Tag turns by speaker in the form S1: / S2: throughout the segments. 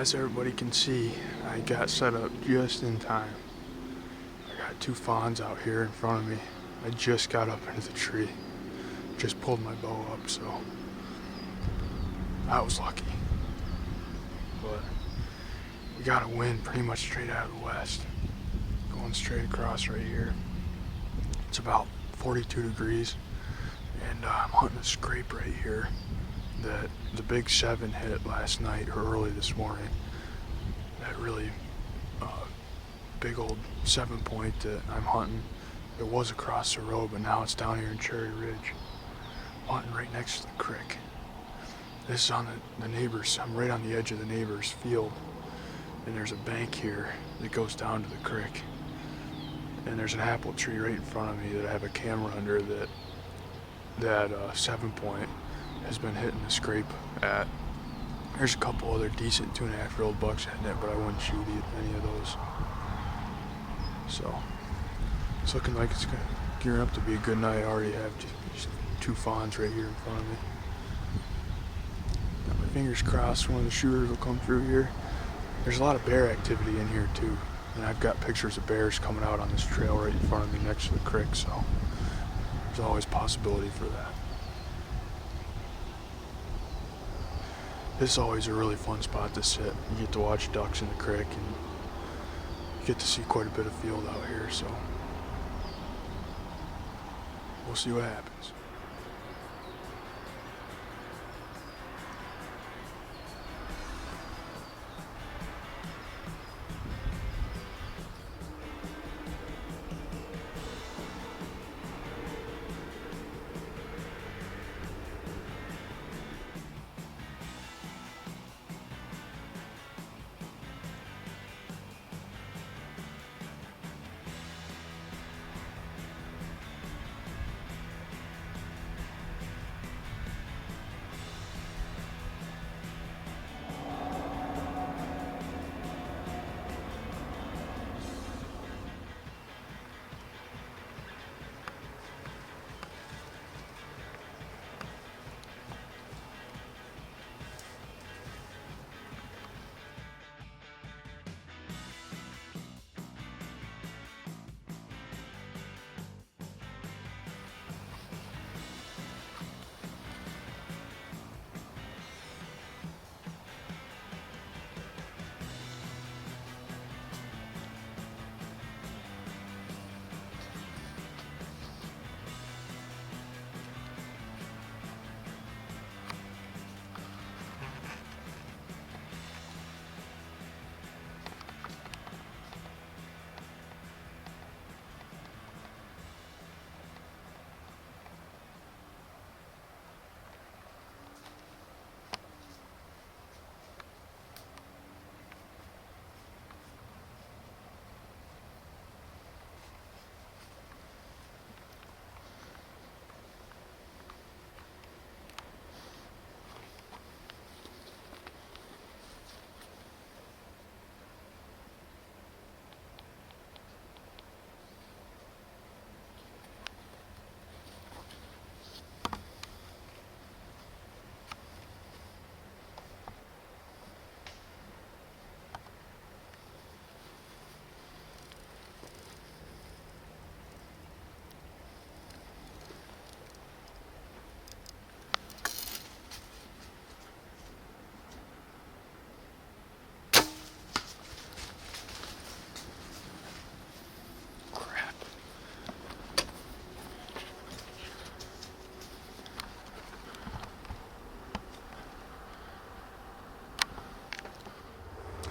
S1: as everybody can see, I got set up just in time. I got two fawns out here in front of me. I just got up into the tree. Just pulled my bow up, so I was lucky. But we got a wind pretty much straight out of the west, going straight across right here. It's about 42 degrees, and I'm hunting a scrape right here that the big 7 hit last night or early this morning. That really big old 7-point that I'm hunting. It was across the road, but now it's down here in Cherry Ridge. I'm hunting right next to the creek. This is on the neighbors. I'm right on the edge of the neighbor's field, and there's a bank here that goes down to the creek. And there's an apple tree right in front of me that I have a camera under that 7-point has been hitting the scrape at. There's a couple other decent 2.5-year-old bucks hitting it, but I wouldn't shoot any of those. So it's looking like it's gearing up to be a good night. I already have just 2 fawns right here in front of me. Got my fingers crossed one of the shooters will come through here. There's a lot of bear activity in here too, and I've got pictures of bears coming out on this trail right in front of me next to the creek, so there's always possibility for that. This is always a really fun spot to sit. You get to watch ducks in the creek, and you get to see quite a bit of field out here, so we'll see what happens.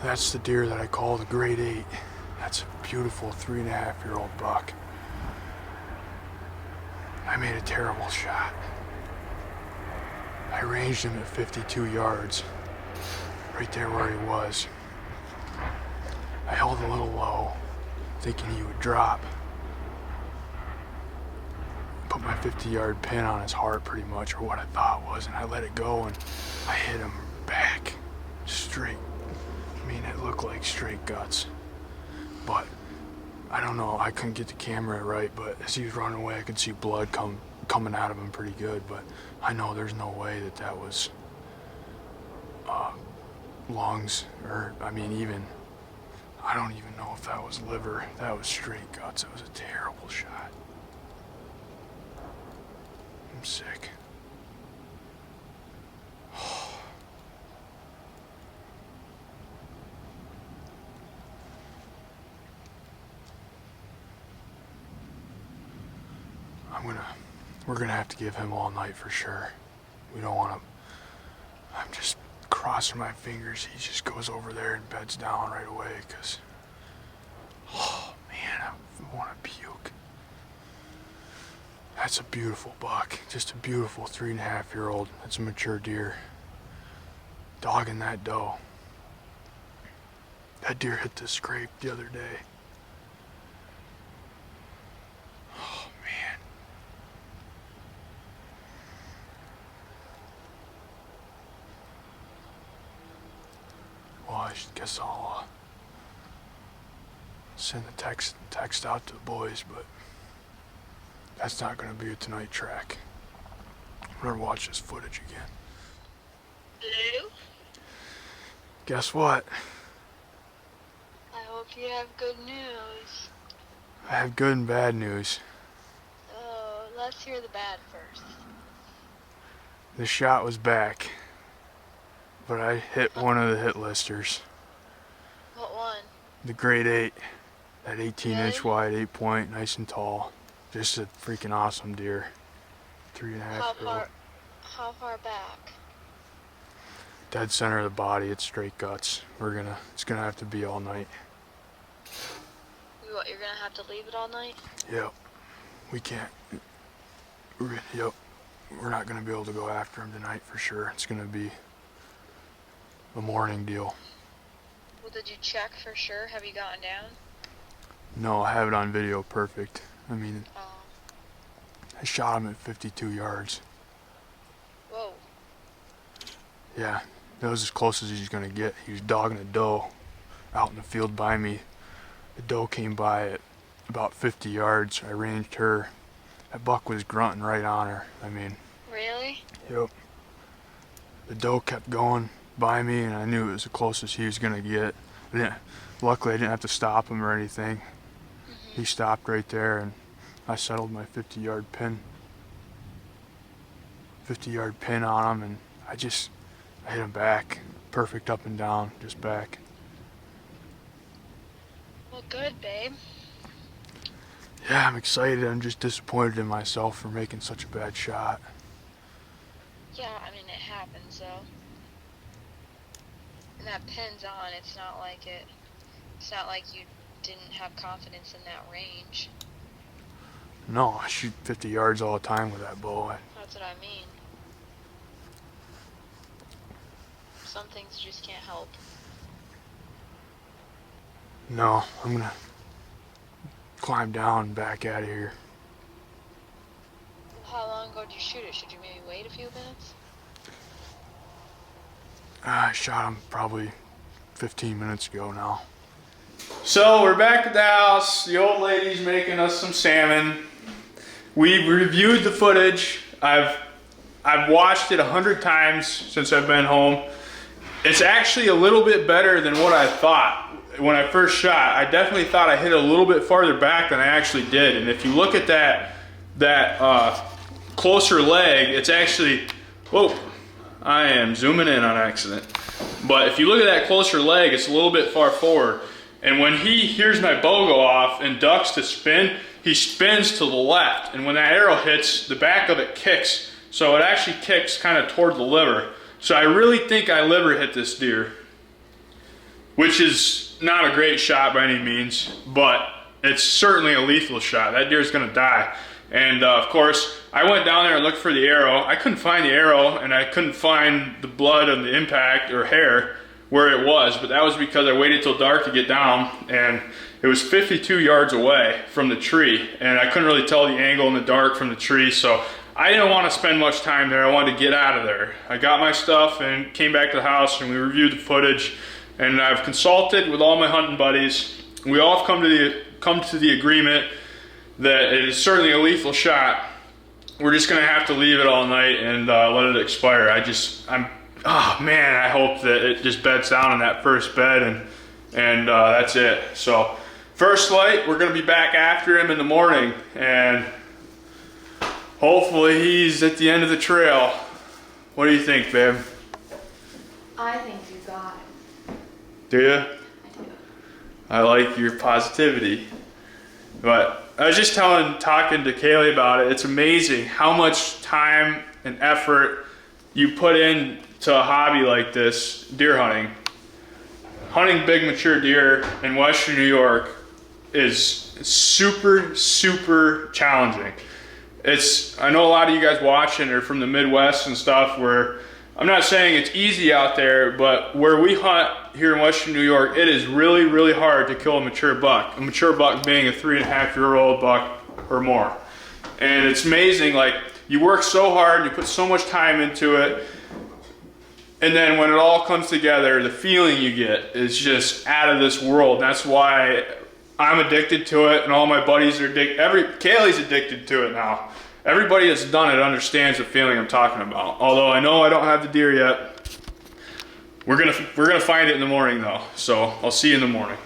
S1: That's the deer that I call the Great 8. That's a beautiful 3.5-year-old buck. I made a terrible shot. I ranged him at 52 yards, right there where he was. I held a little low, thinking he would drop. Put my 50-yard pin on his heart pretty much, or what I thought was, and I let it go, and I hit him back, straight. I mean, it looked like straight guts, but I don't know, I couldn't get the camera right, but as he was running away, I could see blood coming out of him pretty good, but I know there's no way that was lungs, or I mean even, I don't even know if that was liver. That was straight guts. It was a terrible shot. I'm sick. We're gonna have to give him all night for sure. We don't want to. I'm just crossing my fingers. He just goes over there and beds down right away, because, oh man, I want to puke. That's a beautiful buck. Just a beautiful 3.5-year-old. That's a mature deer. Dogging that doe. That deer hit the scrape the other day. Oh man. Well, I guess I'll send a text out to the boys, but that's not going to be a tonight track. I'm going to watch this footage again.
S2: Hello?
S1: Guess what?
S2: I hope you have good news.
S1: I have good and bad news.
S2: Oh, let's hear the bad first.
S1: The shot was back, but I hit one of the hit listers.
S2: What one?
S1: The grade 8, that 18-inch
S2: Really?
S1: wide, 8-point, nice and tall. Just a freaking awesome deer. 3.5-year-old.
S2: How far back?
S1: Dead center of the body, it's straight guts. It's gonna have to be all night.
S2: What, you're gonna have to leave it all night?
S1: Yep. We can't. Yep. We're not gonna be able to go after him tonight for sure. It's gonna be a morning deal.
S2: Well, did you check for sure? Have you gotten down?
S1: No, I have it on video perfect. I mean,
S2: Oh.
S1: I shot him at 52 yards.
S2: Whoa.
S1: Yeah, that was as close as he's gonna get. He was dogging a doe out in the field by me. The doe came by at about 50 yards. I ranged her. That buck was grunting right on her. I mean,
S2: Really?
S1: yep. The doe kept going by me, and I knew it was the closest he was gonna get. Luckily, I didn't have to stop him or anything. He stopped right there, and I settled my 50-yard pin. 50-yard pin on him, and I hit him back. Perfect up and down, just back.
S2: Well, good, babe.
S1: Yeah, I'm excited. I'm just disappointed in myself for making such a bad shot.
S2: Yeah, I mean, it happens, though. And that pin's on. It's not like you didn't have confidence in that range.
S1: No, I shoot 50 yards all the time with that bow.
S2: That's what I mean. Some things you just can't help.
S1: No, I'm gonna climb down and back out of here.
S2: How long ago did you shoot it? Should you maybe wait a few minutes?
S1: I shot him probably 15 minutes ago now.
S3: So we're back at the house. The old lady's making us some salmon. We reviewed the footage. I've watched it 100 times since I've been home. It's actually a little bit better than what I thought when I first shot. I definitely thought I hit a little bit farther back than I actually did. And if you look at that closer leg, it's actually, whoa, I am zooming in on accident. But if you look at that closer leg, it's a little bit far forward. And when he hears my bow go off and ducks to spin, he spins to the left. And when that arrow hits, the back of it kicks. So it actually kicks kind of toward the liver. So I really think I liver hit this deer, which is not a great shot by any means, but it's certainly a lethal shot. That deer's gonna die. And of course, I went down there and looked for the arrow. I couldn't find the arrow, and I couldn't find the blood of the impact or hair where it was, but that was because I waited till dark to get down, and it was 52 yards away from the tree, and I couldn't really tell the angle in the dark from the tree, so I didn't want to spend much time there. I wanted to get out of there. I got my stuff and came back to the house, and we reviewed the footage, and I've consulted with all my hunting buddies. We all have come to the agreement that it is certainly a lethal shot. We're just gonna have to leave it all night and let it expire. I'm oh man, I hope that it just beds down in that first bed and that's it. So first light, we're gonna be back after him in the morning, and hopefully he's at the end of the trail. What do you think, babe?
S2: I think you got it.
S3: Do you?
S2: I do.
S3: I like your positivity. But I was just talking to Kaylee about it. It's amazing how much time and effort you put into a hobby like this, deer hunting. Hunting big mature deer in Western New York is super, super challenging. I know a lot of you guys watching are from the Midwest and stuff, where I'm not saying it's easy out there, but where we hunt here in Western New York, it is really, really hard to kill a mature buck. A mature buck being a 3.5-year-old buck or more. And it's amazing, like, you work so hard, you put so much time into it, and then when it all comes together, the feeling you get is just out of this world. That's why I'm addicted to it, and all my buddies are addicted. Kaylee's addicted to it now. Everybody that's done it understands the feeling I'm talking about. Although I know I don't have the deer yet. We're gonna find it in the morning though. So I'll see you in the morning.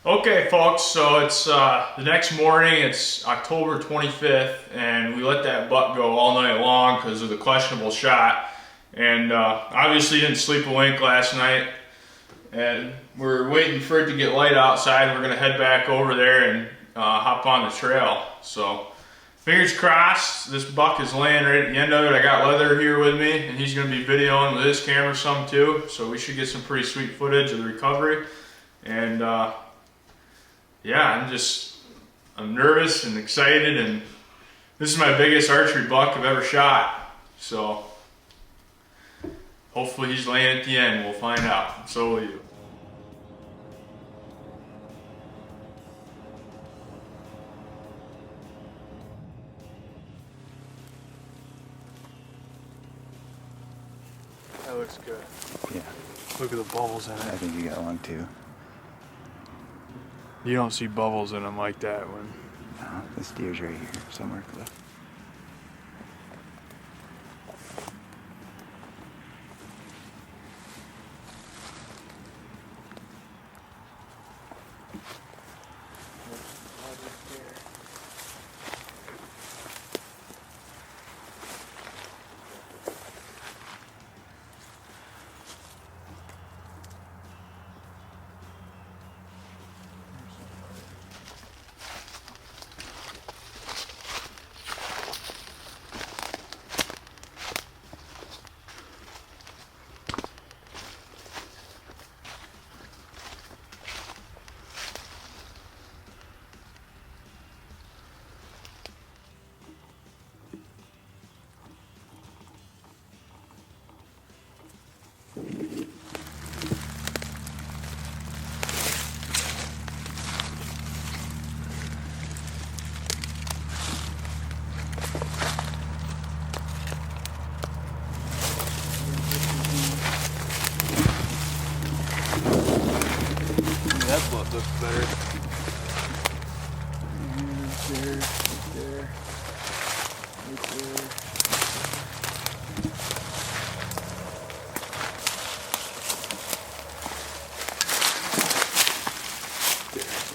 S3: Okay, folks, so it's the next morning. It's October 25th, and we let that buck go all night long because of the questionable shot. And obviously didn't sleep a wink last night. And we're waiting for it to get light outside. We're gonna head back over there and hop on the trail. So fingers crossed, this buck is laying right at the end of it. I got Leather here with me, and he's gonna be videoing with his camera some too. So we should get some pretty sweet footage of the recovery. And yeah, I'm nervous and excited, and this is my biggest archery buck I've ever shot. So hopefully he's laying at the end. We'll find out. So will you.
S1: That looks good.
S4: Yeah,
S1: Look at the bubbles in
S4: I
S1: it.
S4: think you got one too.
S1: You don't see bubbles in them like that when.
S4: No, this deer's right here somewhere, Cliff.
S1: That butt looks better. There's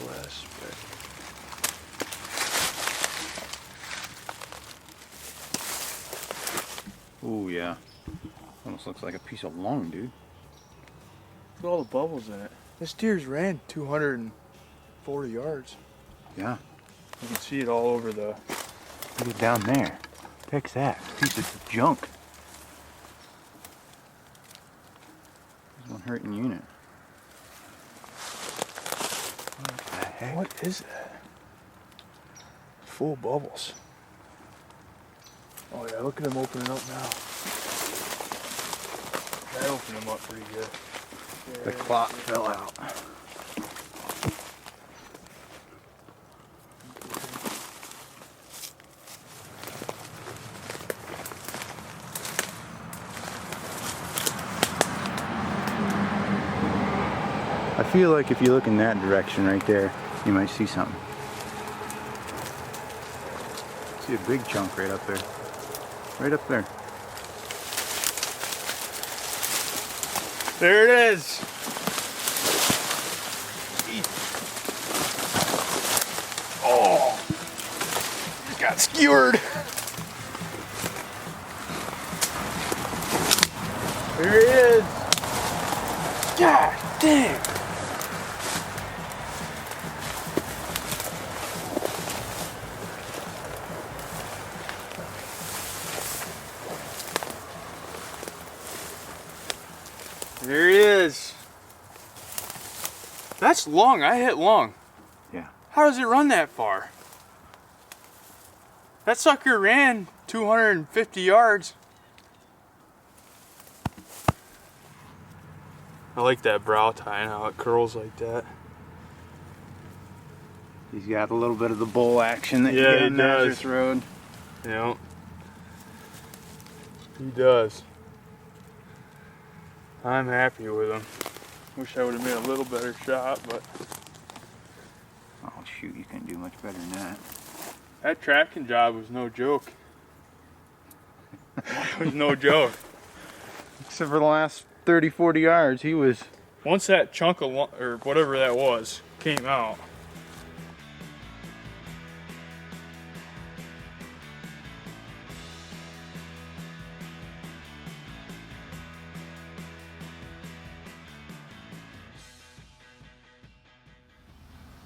S1: less, but
S4: Ooh, yeah. Almost looks like a piece of lung, dude.
S1: look at all the bubbles in it. This deer's ran 240 yards.
S4: Yeah.
S1: You can see it all over the.
S4: Look at down there. Pick's that. Piece of junk. There's one hurting unit. What the heck?
S1: What is that? Full bubbles. Oh yeah, look at him opening up now. That opened him up pretty good.
S4: The clock fell out. feel like if you look in that direction right there, you might see something. See a big chunk right up there. Right up there.
S3: There it is. Oh, just got skewered. There it is. God damn. There he is. That's long. I hit long.
S4: Yeah.
S3: How does it run that far? That sucker ran 250 yards. I like that brow tine, how it curls like that.
S4: He's got a little bit of the bull action that you
S3: Yeah,
S4: get
S3: he
S4: in
S3: does.
S4: Nazareth Road.
S3: Yeah. He does. I'm happy with him. Wish I would have made a little better shot, but
S4: Oh shoot, you couldn't do much better than that.
S3: that tracking job was no joke. It was no joke.
S4: Except for the last 30, 40 yards, he was...
S3: Once that chunk of or whatever that was came out.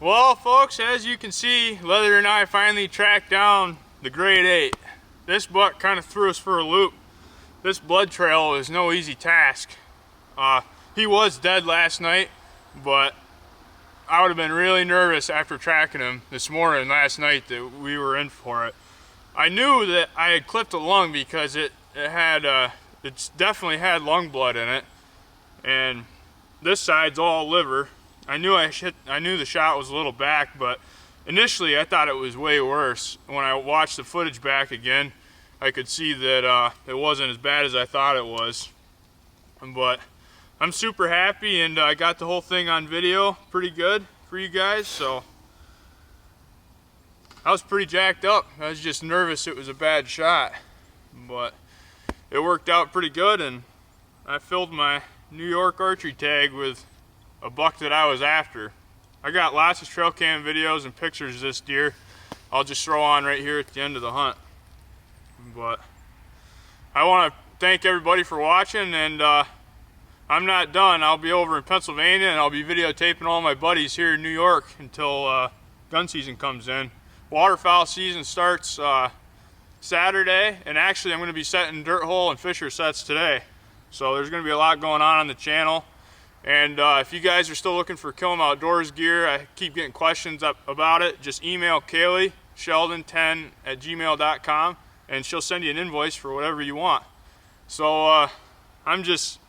S3: Well, folks, as you can see, Leather and I finally tracked down the grade 8. This buck kind of threw us for a loop. This blood trail is no easy task. He was dead last night, but I would have been really nervous after tracking him this morning, last night, that we were in for it. I knew that I had clipped a lung because it's definitely had lung blood in it, and this side's all liver. I knew the shot was a little back, but initially I thought it was way worse. When I watched the footage back again, I could see that it wasn't as bad as I thought it was. But I'm super happy, and I got the whole thing on video pretty good for you guys, so I was pretty jacked up. I was just nervous it was a bad shot, but it worked out pretty good, and I filled my New York archery tag with a buck that I was after. I got lots of trail cam videos and pictures of this deer I'll just throw on right here at the end of the hunt. But I want to thank everybody for watching, and I'm not done. I'll be over in Pennsylvania, and I'll be videotaping all my buddies here in New York until gun season comes in. Waterfowl season starts Saturday, and actually I'm going to be setting dirt hole and fisher sets today. So there's going to be a lot going on the channel. And if you guys are still looking for Killam Outdoors gear, I keep getting questions about it, just email Kaylee Sheldon10@gmail.com, and she'll send you an invoice for whatever you want. So I'm just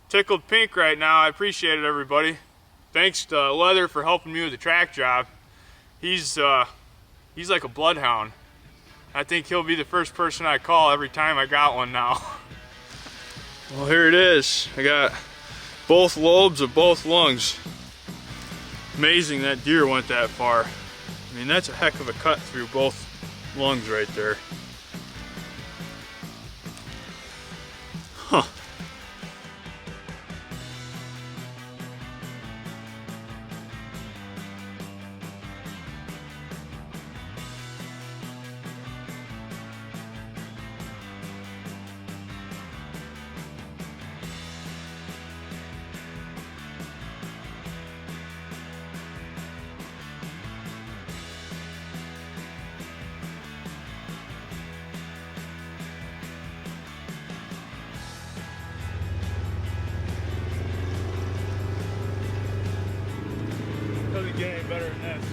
S3: tickled pink right now. I appreciate it, everybody. Thanks to Leather for helping me with the track job. He's like a bloodhound. I think he'll be the first person I call every time I got one now. Well, here it is. I got both lobes of both lungs. Amazing that deer went that far. I mean, that's a heck of a cut through both lungs right there. Huh. Doesn't get any better than this.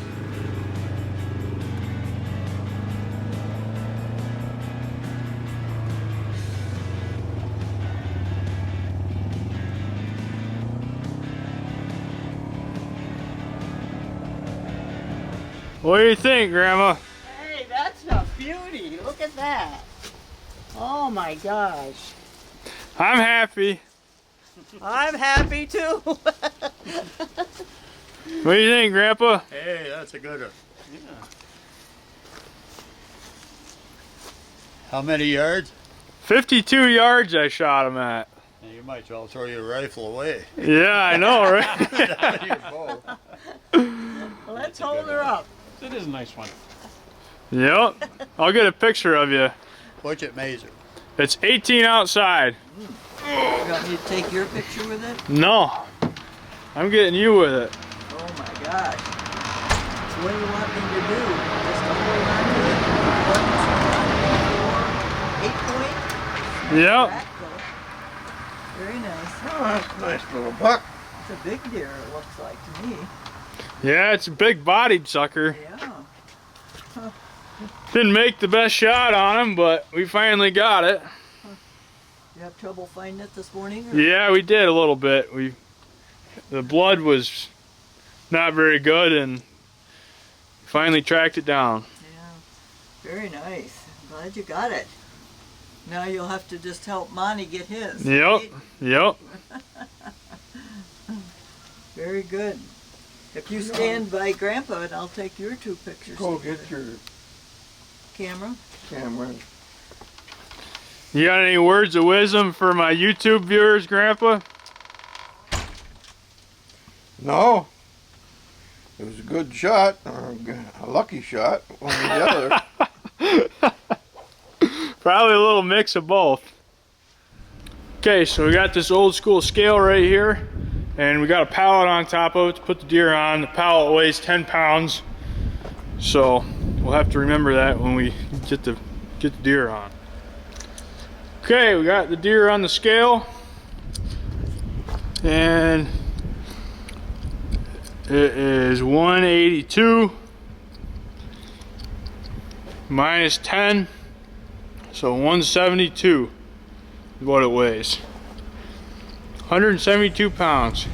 S3: What do you think, Grandma?
S5: Hey, that's a beauty. Look at that. Oh my gosh.
S3: I'm happy.
S5: I'm happy too.
S3: What do you think, Grandpa?
S6: Hey, that's a good one. How many yards?
S3: 52 yards I shot him at.
S6: You might as well throw your rifle away.
S3: Yeah, I know, right?
S6: Your bow.
S5: Let's hold her up.
S7: It is a nice one.
S3: Yep. I'll get a picture of you.
S6: What's it measure?
S3: It's 18 outside.
S5: You want me to take your picture with it?
S3: No. I'm getting you with it.
S5: Oh my gosh. So what do you want me to do? Just to hold on to it? 1, 2, 3, 4, 8 point?
S3: Yep.
S5: Crack, though. Very nice.
S6: Oh, that's a nice little buck.
S5: It's a big deer, it looks like to me.
S3: Yeah, it's a big bodied sucker.
S5: Yeah.
S3: Didn't make the best shot on him, but we finally got it.
S5: You have trouble finding it this morning? Or?
S3: Yeah, we did a little bit. The blood was not very good and finally tracked it down.
S5: Yeah. Very nice. I'm glad you got it. Now you'll have to just help Monty get his.
S3: Yep.
S5: Right?
S3: Yep.
S5: Very good. If you stand by Grandpa, and I'll take your 2 pictures.
S6: Go get your
S5: Camera.
S6: camera.
S3: You got any words of wisdom for my YouTube viewers, Grandpa?
S8: No. It was a good shot, or a lucky shot, one or the other.
S3: Probably a little mix of both. Okay, so we got this old school scale right here, and we got a pallet on top of it to put the deer on. The pallet weighs 10 pounds, so we'll have to remember that when we get the deer on. Okay, we got the deer on the scale, and it is 182 minus 10, so 172 is what it weighs. 172 pounds.